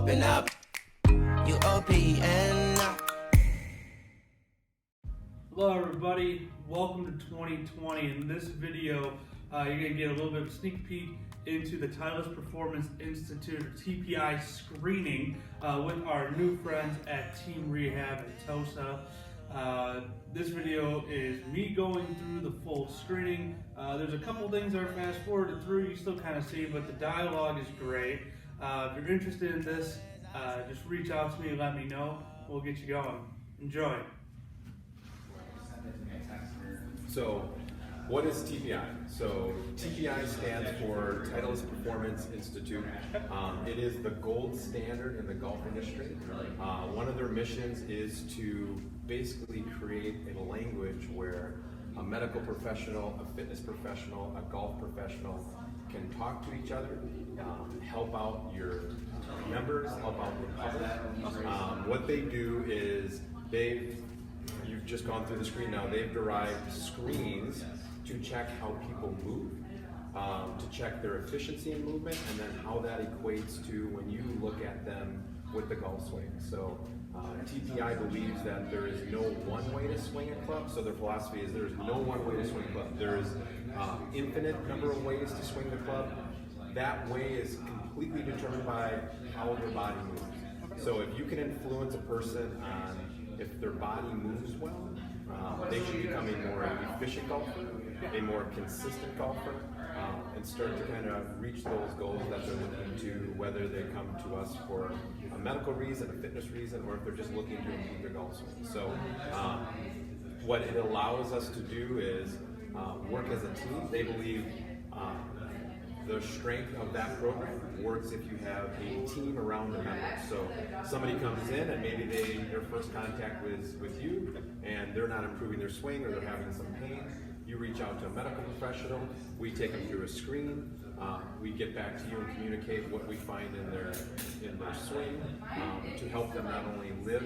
open up. You open up. Hello everybody, welcome to 2020. In this video, you're going to get a little bit of a sneak peek into the Titleist Performance Institute, or TPI Screening, with our new friends at Team Rehabilitation. This video is me going through the full screening. There's a couple things that are fast forwarded through, you still kind of see, but the dialogue is great. If you're interested in this, just reach out to me and let me know. We'll get you going. Enjoy. So, what is TPI? So, TPI stands for Titleist Performance Institute. It is the gold standard in the golf industry. One of their missions is to basically create a language where a medical professional, a fitness professional, a golf professional can talk to each other, help out your members, help out the public. What they do is you've just gone through the screen now, they've derived screens to check how people move, to check their efficiency in movement, and then how that equates to when you look at them with the golf swing. So TPI believes that there is no one way to swing a club, so their philosophy is there's no one way to swing a club. There is infinite number of ways to swing the club. That way is completely determined by how their body moves. So if you can influence a person on if their body moves well, they should become a more efficient golfer, a more consistent golfer, and start to kind of reach those goals that they're looking to, whether they come to us for a medical reason, a fitness reason, or if they're just looking to improve their golf swing. So what it allows us to do is work as a team. They believe the strength of that program works if you have a team around the members. So somebody comes in and maybe their first contact was with you and they're not improving their swing or they're having some pain. You reach out to a medical professional, we take them through a screen, we get back to you and communicate what we find in their swing to help them not only live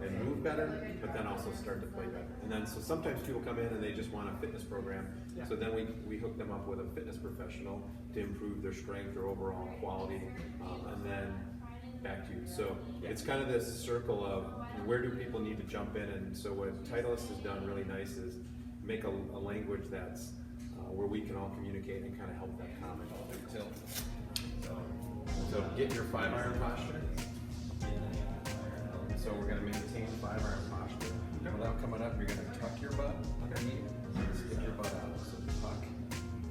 and move better, but then also start to play better. And then so sometimes people come in and they just want a fitness program, so then we hook them up with a fitness professional to improve their strength, their overall quality, and then back to you. So it's kind of this circle of where do people need to jump in, and so what Titleist has done really nice is make a language that's where we can all communicate and kind of help that common tilt. So get your 5-iron posture. So we're going to maintain 5-iron posture. Without coming up, you're going to tuck your butt underneath and stick your butt out. So tuck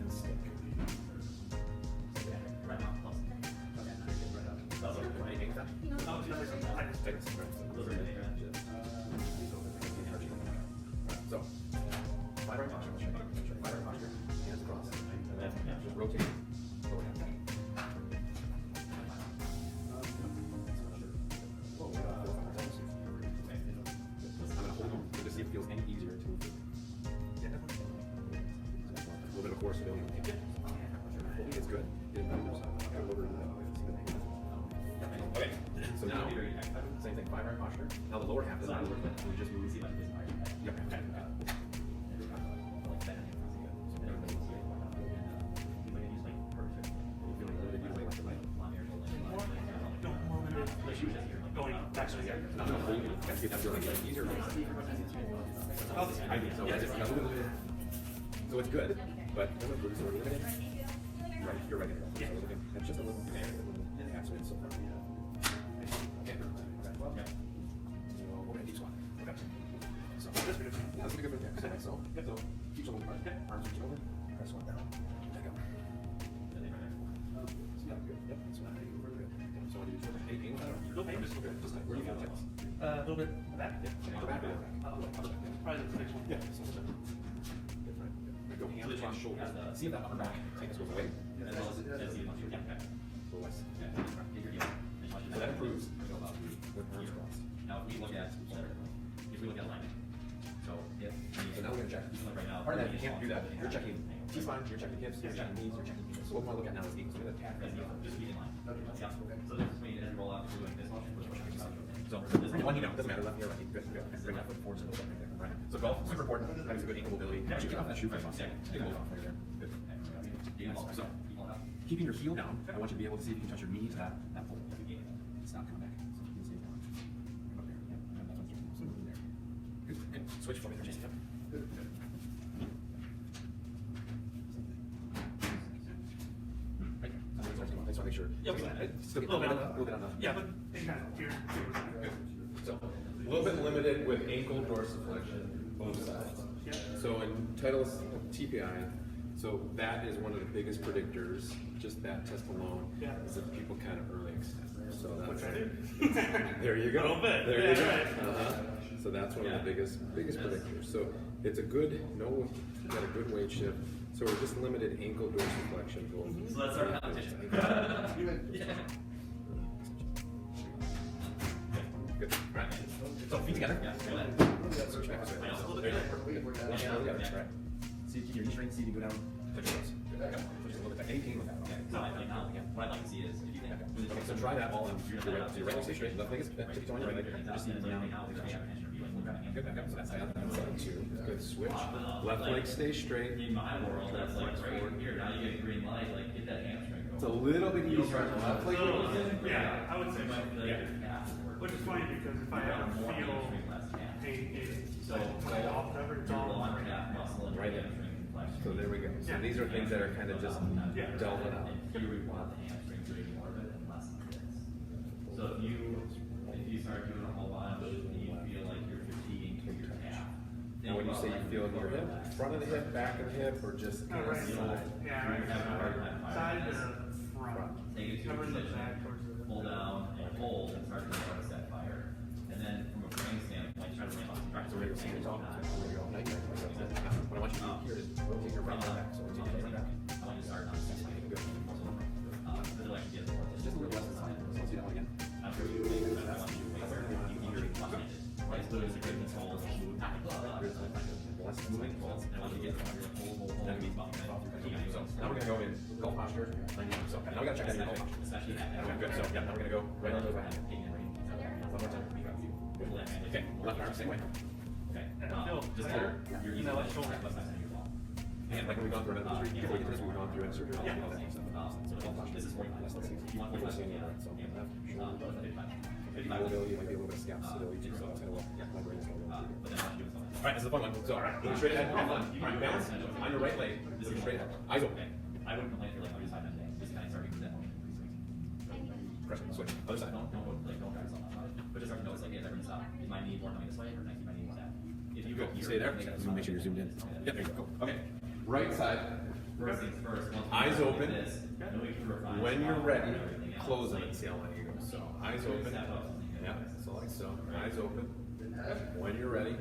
and stick. So, 5-iron posture. 5-iron posture. Hands across. Just rotate. See if it feels any easier to move. Yeah, definitely. A little bit of force ability. Holding is good. Okay, so now, same thing, 5-iron posture. Now the lower half does not work, we just move. Yep. Going back to the air. No, you can see that feeling easier. I mean, so it's good, but so we're limited. Right, you're right. Yeah. It's just a little accident so far. Okay. Okay, each one. Okay. So that's pretty good. That's pretty good for the So keep someone apart. Arms reach over. Press one down. Let go. Yeah, good. Yep. That's what I think. We're good. So what do you do? Aim that or? No pain. Just where do you feel tips? A little bit back. Yeah. Go back or back? Probably the next one. Yeah. Go hands across shoulders. See if that upper back tightness goes away. And that improves with arms crossed. Now if we look at alignment. So now we're going to check. Part of that, you can't do that. You're checking T-spine, you're checking hips, you're checking knees, you're checking knees. So what we want to look at now is knees. So just be in line. Okay. So this is when you roll out, we're doing this motion. So one, doesn't matter, left or right. Good. Bring that foot forward so right. So golf, super important. Having good ankle mobility. Actually, get off that shoe first. Take a move off right there. Good. So keeping your heel down, I want you to be able to see if you can touch your knee to that pole. stop, come back. So you can see that. Up there. Yep. That's what I'm doing. So move there. Good. And switch for me there, Jason. Yep. Right. I just want to make sure. Yeah, we- Still get a little bit on the. Yeah, but they kind of here. So, a little bit limited with ankle dorsiflexion, both sides. Yeah. So in Titleist TPI, so that is one of the biggest predictors, just that test alone, Yeah. is that people kind of early extend. So that's, Which I do. there you go. A little bit. There Yeah, you go. right. So that's one of the biggest predictors. So it's a good, got a good weight shift. So we're just limited ankle dorsiflexion. So that's our competition. Yeah. Good. Right. So feet together. Yeah. Go ahead. Switch back this way. I know, a little There bit you go. better. Yeah. Right. See, keep your knee straight, see if you go down. Touch your toes. Good. Okay. Push it a little bit back. Any pain with that. Okay. So I think now, again, what I'd like to see is if you can. Okay, so try that all on your right leg, stay straight, left leg is bent, on your right leg. Just see it down. Good, back up, so that's the other side too. Good, switch. Left leg stay straight. In my world, that's like right here. Now you get a green light, like get that hamstring going. It's a little bit easier on the left leg. Yeah, I would say so. Yeah. Which is funny because if I ever feel So, my off cover, it's all long calf muscle and Right in. So there we go. So these are things that are kind of just delving out. Here we want the hamstring to be more of it and less of this. So if you start doing a whole bunch and you feel like you're fatiguing through your calf. And when you say you feel in your hip, front of the hip, back of the hip, or just Not right side? side. Yeah, right side to front. Take it to a Cover the position, back towards the. pull down and hold and start to notice that fire. And then from a brain standpoint, try to ramp up the track. So we're going to talk. What I want you to do here is rotate your front leg back. So rotate your front back. I want you to start on the second leg. Good. But like get more. Just a little less than side. So let's see that one again. After you make it, I want you to wait where you hear it behind it. Right, so there's a good control. Less moving. And once you get from your hold. That means bump. So now we're going to go in golf posture. So now we got to check out your golf posture. Especially that. Okay, good. So yeah, now we're going to go right on the right hand. One more time. Okay, left arm, same way. Okay. Just here. You're using left shoulder. left side of your wall. And like we've gone through another three, before we get this, we've gone through it, surgery, all that stuff. So this is 45. Let's see. You want We're 45. seeing that, so left shoulder. 55. Maybe mobility, might be a little bit of scalp stability too, so it's kind of what my brain is going to do. But then I want you to do something. All right, this is a fun one. So, looking straight ahead, have fun. All right, balance on your right leg. Looking straight ahead. Eyes open. I wouldn't complain for like 35 minutes a day. Just kind of start to get that motion. Pressure. Switch. Other side. Don't drive yourself out. But just start to notice like, hey, is everything stop? Is my knee more coming this way or next my knee more that? If you go here, Stay there. make sure you're zoomed in. Yep, there you go. Okay. Right side. First things first. Eyes open. When When you're ready, close it and see how long you go. So, eyes open. Yeah, so like so. Eyes open. When you're ready.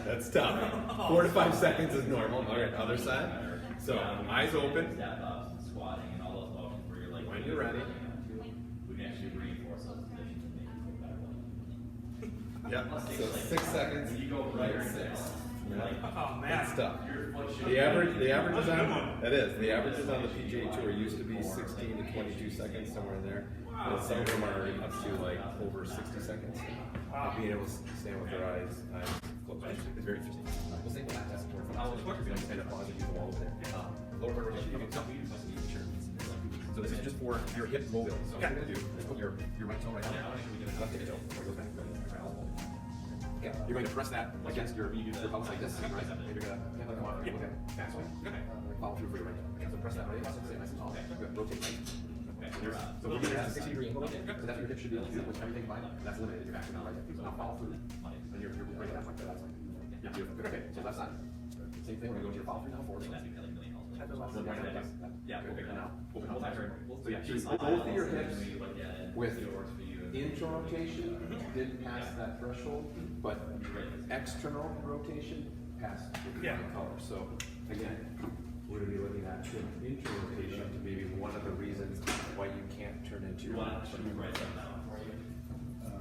That's tough. 4 to 5 seconds is normal. All right, other side. So, eyes open. Step up, squatting, and all those motions where you're like, When you're ready. we can actually reinforce those positions and make you feel better. Yep. So 6 seconds. You go right or 6. Oh man. That's tough. The average is on, that is, the averages on the PGA Tour used to be 16 to 22 seconds, somewhere in there. But some of them are up to like over 60 seconds. Being able to stand with their eyes closed. It's very interesting. We'll say the last test. If you don't stand up, pause and use the wall over there. Lower part rotation. Sure. So this is just for your hip mobility. So what you're going to do is put your right toe right down. Left hip toe. It goes back. Okay. You're going to press that against your pelvis like this, right? And you're going to come on. Look at back swing. Follow through for your right. So press that right. Stay nice and tall. Good. Rotate right. So we're going to have a 60-degree angle. So that's what your hip should be able to do. With everything combined, that's limited. Your back and right hip. So now follow through. And you're bringing that like that. Yeah, beautiful. Good. Okay. So left side. Same thing. We're going to go to your follow through now. Forward. Yeah, okay. Now open up. So yeah, both of your hips with internal rotation didn't pass that threshold, but external rotation passed the color. So again, we're going to be looking at internal rotation to maybe one of the reasons why you can't turn into your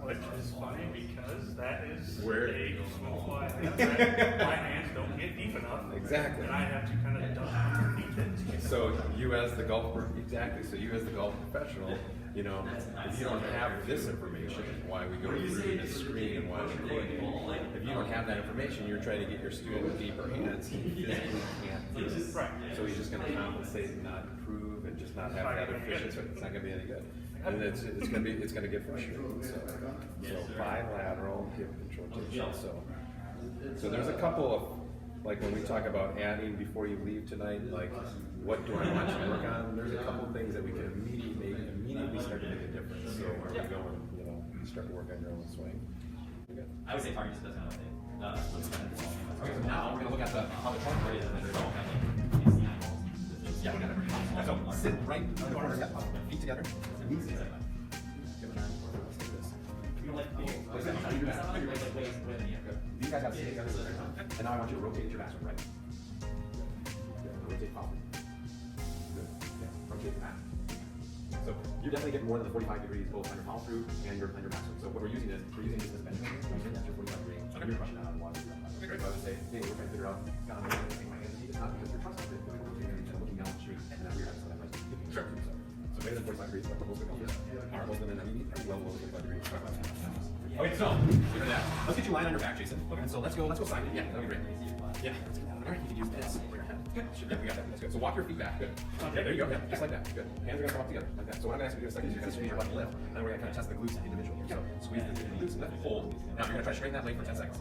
Which is funny because that is Where- a small fly. My hands don't get deep enough. Exactly. And I have to kind of duck underneath it to So you as the golf, exactly, so you as the golf professional, you know, if you don't have this information, why we go through this screening and why we're doing it, if you don't have that information, you're trying to get your student with deeper hands, he physically can't do it. So he's just gonna compensate and not improve and just not have that efficiency, it's not gonna be any good. And it's gonna get frustrating, so bilateral hip rotation, so there's a couple of, like when we talk about adding before you leave tonight, like what do I want you to work on? There's a couple of things that we can immediately start to make a difference. So where you go and start to work on your own swing. I would say target just doesn't have a thing. Okay, so now we're gonna look at how the trunk is, and then there's all kind of like yeah, we got it. So sit right in the corner, feet together, knees together. These guys have to stay together the entire time. And now I want you to rotate your back right. Good. Rotate forward. Good. Yeah. Rotate your back. So you're definitely getting more than the 45 degrees both on your follow through and your back. So what we're using this bench right here. That's your 45 degree. So you're crushing that on the water. So I would say, hey, we're trying to figure out, God, I'm going to take my hands. It's not because you're trusting it. You're looking down the street and then we're having something like sure. So greater than 45 degrees, like most of the golfers are most of them in well below 45 degrees. Okay, so look at that. Let's get you lying on your back, Jason. Okay, so let's go side. Yeah, that'll be great. Yeah, let's get down there. You can use this over your head. Good. Yeah, we got that. That's good. So walk your feet back. Good. Okay, there you go. Yeah, just like that. Good. Hands are gonna come up together like that. So what I'm gonna ask you to do in a second is you're gonna squeeze your left leg, and then we're gonna kind of test the glutes individually. So squeeze the glutes, left hold. Now you're gonna try to straighten that leg for 10 seconds.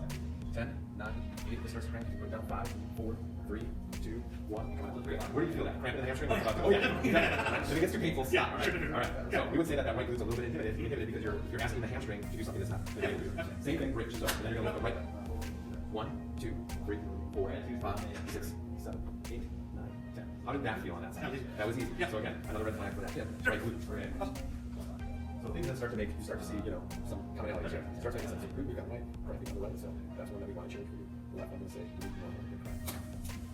10, 9, 8. This starts to crank. You go down. 5, 4, 3, 2, 1. Come on. Where do you feel that? Cramp in the hamstring? Oh yeah. If it gets too painful, stop. All right. So we would say that right glute's a little bit inhibited because you're asking the hamstring to do something that's not. Same thing, bridge. So then you're gonna lift the right leg. 1, 2, 3, 4, 5, 6, 7, 8, 9, 10. How did that feel on that side? That was easy. So again, another red flag for that. Yeah. Right glute. Okay. So things that start to see, some commonalities here. Start to make sense. You got right feet on the right, so that's one that we want to change for you. The left, I'm going to say,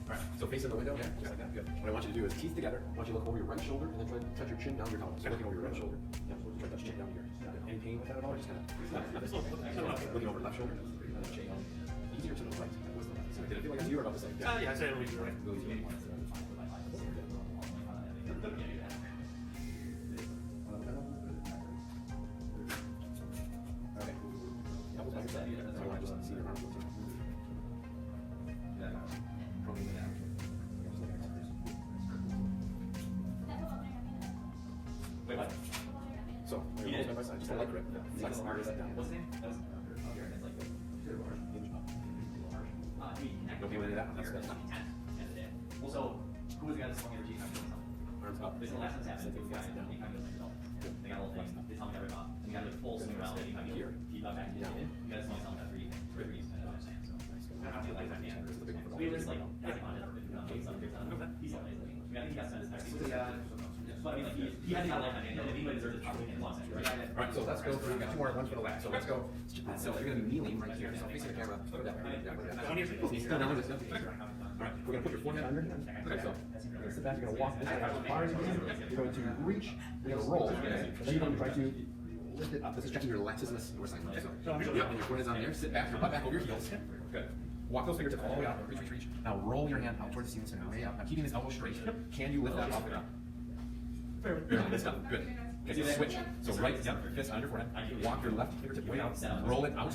all right, so face in the window, yeah, just like that, good. What I want you to do is teeth together. I want you to look over your right shoulder and then try to touch your chin down your collar. So looking over your right shoulder, yeah, so try to touch chin down here. Any pain with that at all? Or just kind of, not this way. Looking over left shoulder, chin down. Easier to the right. So did it feel like you were about to say? Yeah, I said it was right. Wait, what? So, side by side, just a light grip. Flex the arms down. What's the name? That was Don't be with that. That's good. Well, so who was the guy that swung every G? Arms up. This is the last time happened. This guy, he kind of goes like, they got a little flex. They tell me every month. And he got a full swing around. He kind of here. He got back. He got a swing something at 3 3s. I don't understand. So I don't feel like I can. We just like on it. He's amazing. I mean, I think he got sent his but I mean, like, he had to have a lifetime, and anybody deserves a top 10 loss, right? All right, so let's go through. We've got 2 more ones for the last. So let's go. So you're going to be kneeling right here. So facing the camera. Still down like this. All right, we're going to put your forehead under. Okay, so you're going to sit back. You're going to walk this way as far as you can. You're going to reach. You're going to roll. And then you're going to try to lift it up. This is checking your latissimus dorsum. So, yep, and your forehead's on there. Sit back. Your butt back over your heels. Good. Walk those fingertips all the way out. Reach. Now roll your hand out towards the ceiling center. Way out. Now keeping this elbow straight. Can you lift that off the ground? Barely. This stuff. Good. Okay, so switch. So right, fist on your forehead. Walk your left fingertip way out. Roll it out.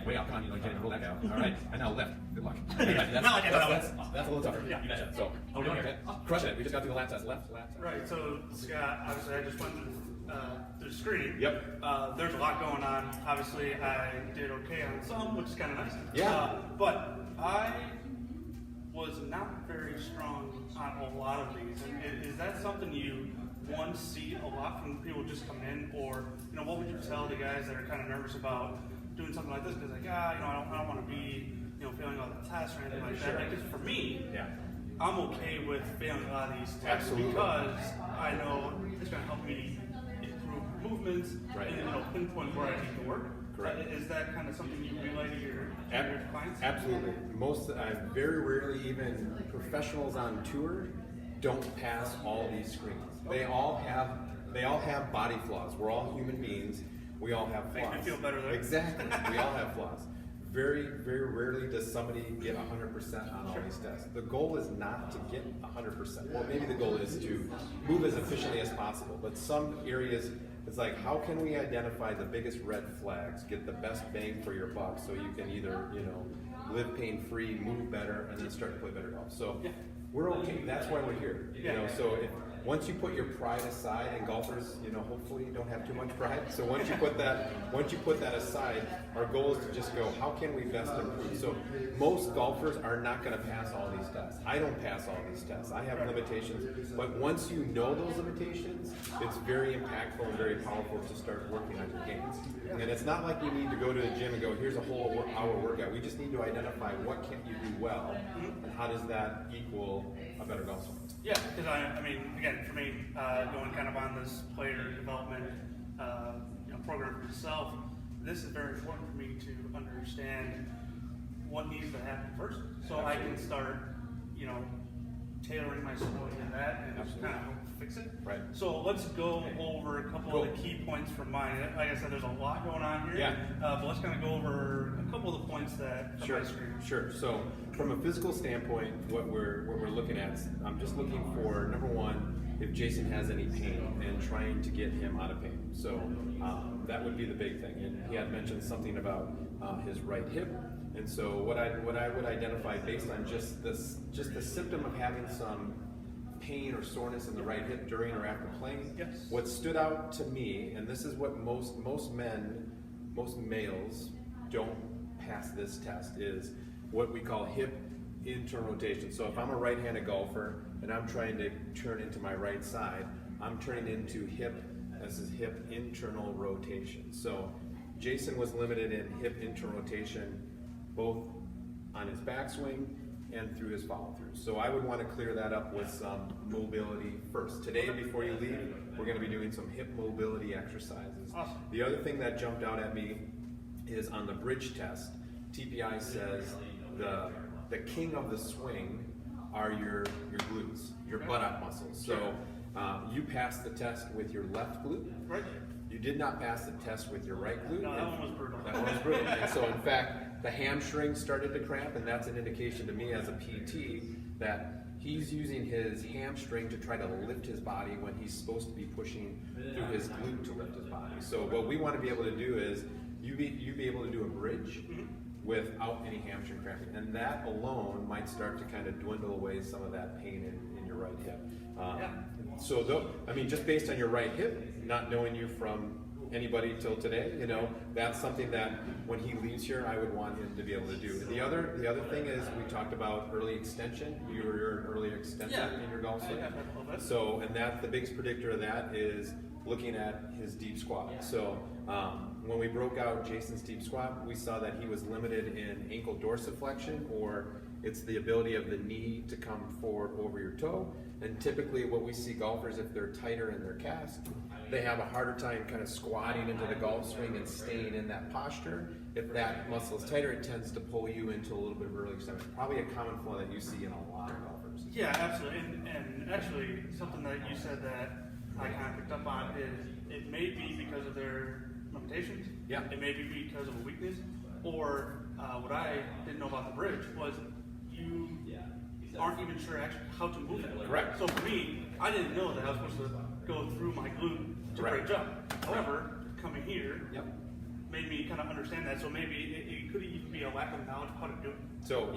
Way out. Come on, you can't even roll that down. All right. And now left. Good luck. That's a little tougher. Yeah, you betcha. So, okay. Crush it. We just got through the lat test. Left. Right. So Scott, obviously, I just went through screening. Yep. There's a lot going on. Obviously, I did okay on some, which is kind of nice. Yeah. But I was not very strong on a lot of these. And is that something you see a lot from people just come in, or what would you tell the guys that are kind of nervous about doing something like this? Because like, I don't want to be failing all the tests or anything like that. Like, 'cause for me, I'm okay with failing a lot of these tests because I know it's going to help me improve movements and pinpoint where I need to work. Correct. Is that kind of something you relay to your clients? Absolutely. Very rarely, even professionals on tour don't pass all these screens. They all have body flaws. We're all human beings. We all have flaws. Makes me feel better there. Exactly. We all have flaws. very, very rarely does somebody get 100% on all these tests. The goal is not to get 100%. Well, maybe the goal is to move as efficiently as possible, but some areas, it's like, how can we identify the biggest red flags, get the best bang for your buck, so you can either, live pain-free, move better, and then start to play better golf. So we're okay. That's why we're here. So once you put your pride aside, and golfers, hopefully don't have too much pride. So once you put that aside, our goal is to just go, how can we best improve? So most golfers are not going to pass all these tests. I don't pass all these tests. I have limitations. But once you know those limitations, it's very impactful and very powerful to start working on your games. And it's not like you need to go to the gym and go, here's a whole hour workout. We just need to identify what can you do well, and how does that equal a better golf swing. Yeah, because I mean, again, for me, going kind of on this player development program for myself, this is very important for me to understand what needs to happen first, so I can start, tailoring my sport to that and just kind of help fix it. Right. So let's go over a couple of the key points from mine. Like I said, there's a lot going on here. Yeah. But let's kind of go over a couple of the points that Sure. So from a physical standpoint, what we're looking at, I'm just looking for, number one, if Jason has any pain and trying to get him out of pain. So that would be the big thing. And he had mentioned something about his right hip. And so what I would identify based on just the symptom of having some pain or soreness in the right hip during or after playing. Yes. What stood out to me, and this is what most males don't pass this test, is what we call hip internal rotation. So if I'm a right-handed golfer and I'm trying to turn into my right side, I'm turning into hip internal rotation. So Jason was limited in hip internal rotation both on his backswing and through his follow-through. So I would want to clear that up with some mobility first. Today, before you leave, we're going to be doing some hip mobility exercises. Awesome. The other thing that jumped out at me is on the bridge test, TPI says the king of the swing are your glutes, your buttock muscles. So you passed the test with your left glute. Right. You did not pass the test with your right glute. No, that one was brutal. That one was brutal. And so in fact, the hamstring started to cramp, and that's an indication to me as a PT that he's using his hamstring to try to lift his body when he's supposed to be pushing through his glute to lift his body. So what we want to be able to do is you be able to do a bridge without any hamstring cramping, and that alone might start to kind of dwindle away some of that pain in your right hip. So just based on your right hip, not knowing you from anybody till today, that's something that when he leaves here, I would want him to be able to do. The other thing is, we talked about early extension. You're an early extender in your golf swing. So, and that the biggest predictor of that is looking at his deep squat. So when we broke out Jason's deep squat, we saw that he was limited in ankle dorsiflexion, or it's the ability of the knee to come forward over your toe. And typically what we see golfers, if they're tighter in their cast, they have a harder time kind of squatting into the golf swing and staying in that posture. If that muscle is tighter, it tends to pull you into a little bit of early extension. Probably a common flaw that you see in a lot of golfers. Yeah, absolutely. And actually, something that you said that I kind of picked up on is it may be because of their limitations. Yeah. It may be because of a weakness, or what I didn't know about the bridge was you aren't even sure actually how to move it. Correct. So for me, I didn't know that I was supposed to go through my glute to bridge up. However, coming here made me kind of understand that. So maybe it could even be a lack of knowledge of how to do it. So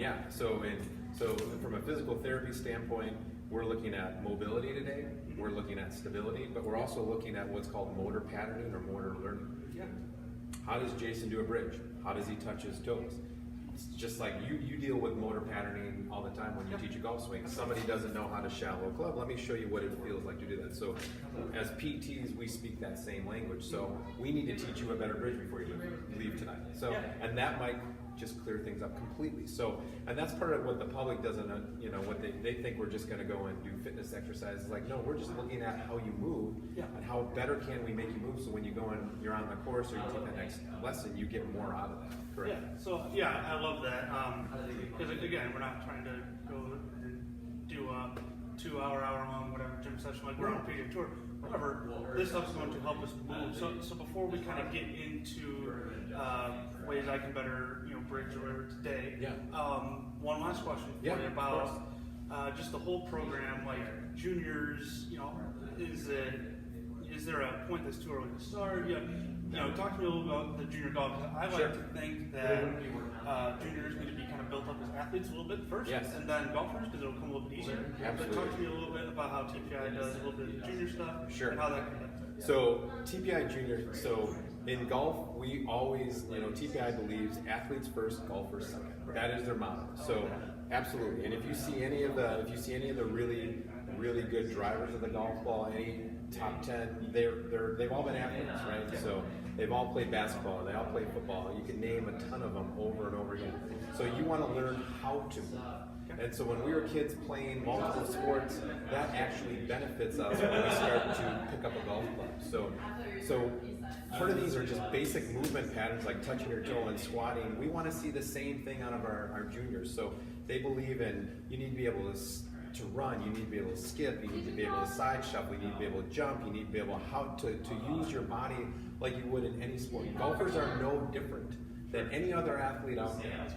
so from a physical therapy standpoint, we're looking at mobility today. We're looking at stability, but we're also looking at what's called motor patterning or motor learning. Yeah. How does Jason do a bridge? How does he touch his toes? It's just like you deal with motor patterning all the time when you teach a golf swing. Somebody doesn't know how to shallow club. Let me show you what it feels like to do that. So as PTs, we speak that same language. So we need to teach you a better bridge before you leave tonight. So, and that might just clear things up completely. So, and that's part of what the public doesn't, what they think we're just going to go and do fitness exercises. Like, no, we're just looking at how you move and how better can we make you move. So when you go and you're on the course or you take the next lesson, you get more out of that. Correct. Yeah. So I love that. Because again, we're not trying to go and do a 2 hour long whatever gym session like we're on a PGA Tour. However, this stuff's going to help us move. So before we kind of get into ways I can better, bridge or whatever today, one last question for you about just the whole program, like juniors. Is there a point that's too early to start? Talk to me a little about the junior golf. I like to think that juniors need to be kind of built up as athletes a little bit first, and then golfers, because it'll come a little bit easier. Absolutely. But talk to me a little bit about how TPI does a little bit of junior stuff, and how that can help. So TPI Junior, so in golf, we always, TPI believes athletes first, golfers second. That is their motto. So absolutely. And if you see any of the really, really good drivers of the golf ball, any top 10, they've all been athletes, right? So they've all played basketball, they all play football. You can name a ton of them over and over again. So you want to learn how to move. And so when we were kids playing multiple sports, that actually benefits us when we start to pick up a golf club. So part of these are just basic movement patterns like touching your toe and squatting. We want to see the same thing out of our juniors. So they believe in you need to be able to run, you need to be able to skip, you need to be able to side shuffle, you need to be able to jump, you need to be able to use your body like you would in any sport. Golfers are no different than any other athlete out there.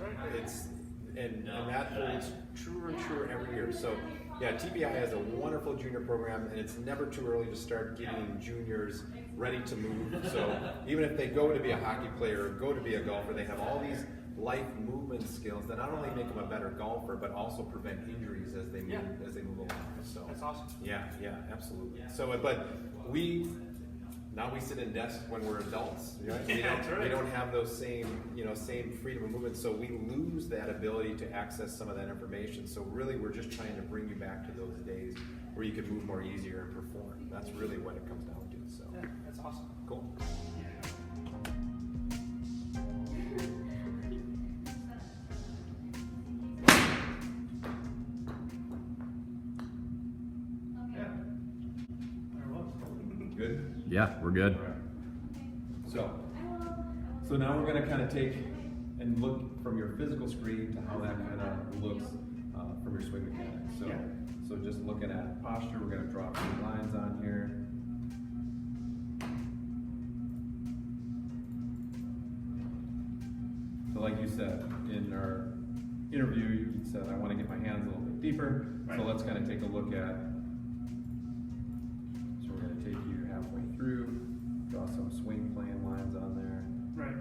And that holds truer and truer every year. So TPI has a wonderful junior program, and it's never too early to start getting juniors ready to move. So even if they go to be a hockey player or go to be a golfer, they have all these life movement skills that not only make them a better golfer, but also prevent injuries as they move along. So that's awesome. Yeah, absolutely. So, now we sit in desks when we're adults, right? We don't have those same freedom of movement, so we lose that ability to access some of that information. So really, we're just trying to bring you back to those days where you could move more easier and perform. That's really what it comes down to. So that's awesome. Cool. Good? Yeah, we're good. So now we're going to kind of take and look from your physical screen to how that kind of looks from your swing mechanics. So just looking at posture, we're going to draw some lines on here. So like you said in our interview, you said I want to get my hands a little bit deeper. So let's kind of take a look at. So we're going to take you halfway through, draw some swing plane lines on there. Right.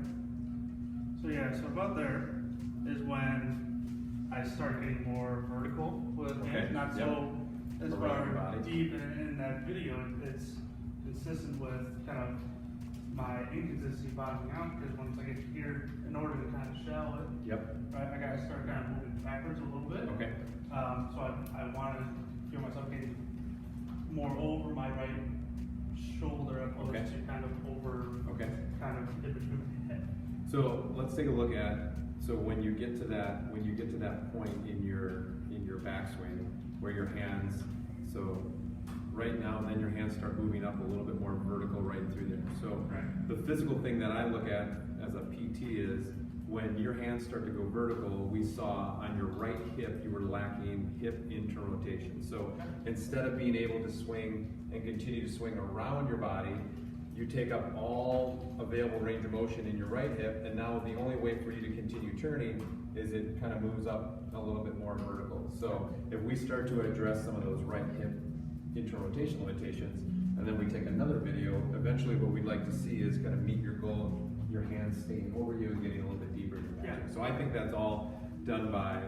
So about there is when I start getting more vertical with hands, not so as far deep in that video. It's consistent with kind of my inconsistency bottoming out, because once I get here, in order to kind of shell it, I gotta start kind of moving backwards a little bit. Okay. So I want to feel myself getting more over my right shoulder opposed to kind of over, kind of in between my head. So let's take a look at, so when you get to that point in your backswing where your hands, so right now then your hands start moving up a little bit more vertical right through there. So the physical thing that I look at as a PT is when your hands start to go vertical, we saw on your right hip you were lacking hip internal rotation. So instead of being able to swing and continue to swing around your body, you take up all available range of motion in your right hip, and now the only way for you to continue turning is it kind of moves up a little bit more vertical. So if we start to address some of those right hip internal rotation limitations, and then we take another video, eventually what we'd like to see is kind of meet your goal of your hands staying over you and getting a little bit deeper in your back. So I think that's all done by,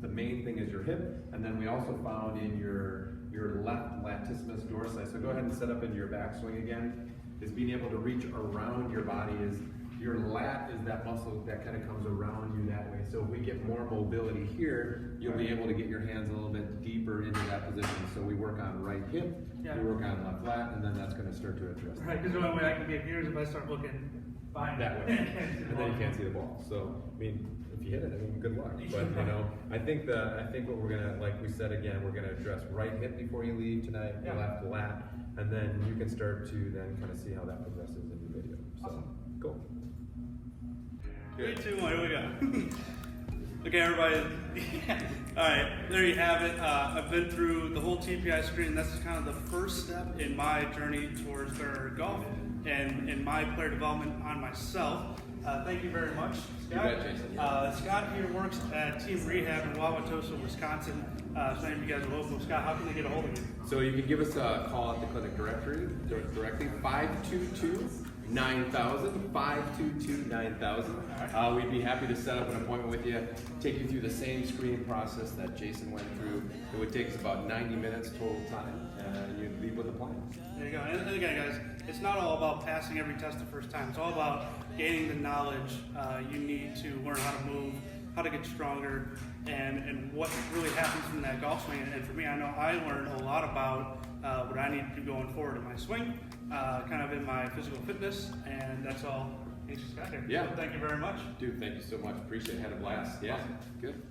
the main thing is your hip, and then we also found in your left latissimus dorsi, so go ahead and set up into your backswing again, is being able to reach around your body. Is your lat is that muscle that kind of comes around you that way. So if we get more mobility here, you'll be able to get your hands a little bit deeper into that position. So we work on right hip, we work on left lat, and then that's going to start to address that. Right, because the only way I can get here is if I start looking behind that way, and then you can't see the ball. So I mean, if you hit it, I mean, good luck. But I think what we're gonna, like we said again, we're gonna address right hip before you leave tonight, left lat, and then you can start to then kind of see how that progresses in the video. So, cool. Good. 3, 2, 1, here we go. Okay, everybody. All right, there you have it. I've been through the whole TPI screening. This is kind of the first step in my journey towards better golf and in my player development on myself. Thank you very much, Scott. You bet, Jason. Scott here works at Team Rehab in Wauwatosa, Wisconsin. So many of you guys are local. Scott, how can they get a hold of you? So you can give us a call at the clinic directly, 522-9000, 522-9000. We'd be happy to set up an appointment with you, take you through the same screening process that Jason went through. It would take us about 90 minutes total time, and you'd leave with a plan. There you go. And again, guys, it's not all about passing every test the first time. It's all about gaining the knowledge you need to learn how to move, how to get stronger, and what really happens in that golf swing. And for me, I know I learned a lot about what I need to do going forward in my swing, kind of in my physical fitness, and that's all. Thanks, Scott here. Yeah. So thank you very much. Dude, thank you so much. Appreciate it. Had a blast. Yeah. Awesome. Good.